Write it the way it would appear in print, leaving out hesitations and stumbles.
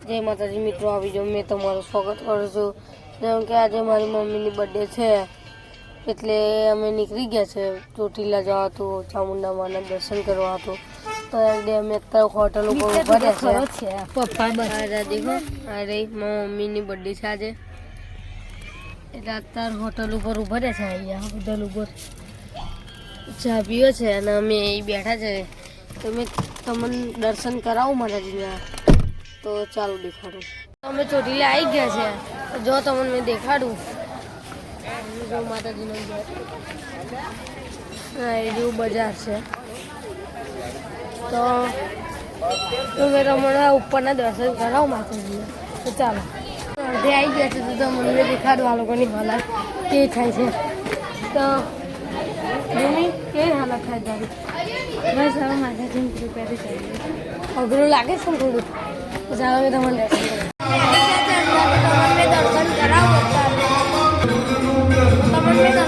જય માતાજી મિત્રો, આવી જાઓ. મેં તમારું સ્વાગત કરું છું. જેમ કે આજે મારી મમ્મીની બર્થડે છે એટલે અમે નીકળી ગયા છે ચોટીલા જવા હતું, ચામુંડા માના દર્શન કરવા હતું. તો અમે અત્યારે હોટલ ઉપર ઉભા રહ્યા છે. પપ્પા બધા દેખો, અરે મમ્મીની બર્થડે છે આજે એટલે અત્યારે હોટલ ઉપર ઉભા રહ્યા છે. અહીંયા હોટલ ઉપર ચા પીવે છે અને અમે અહીં બેઠા છે. તમે તમને દર્શન કરાવું માતાજીના, તો ચાલો દેખાડું. અમે ચોટીલા આવી ગયા છે, જો તમને મેં દેખાડું. જો માતાજીનો એવું બજાર છે, તો મેં તમને ઉપરના દર્શન કરાવું માતાજીના. તો ચાલો અડધે આવી ગયા છે, તો તમને દેખાડું આ લોકોની હાલત કેવી થાય છે. તો મમ્મી કેવી હાલત થાય તારી? બસ હવે માતાજીની કૃપાથી ચાલીએ. અઘરું લાગે છે ને થોડું, તો ચાલો મેં તમને દર્શન કરાવું. તમને દર્શન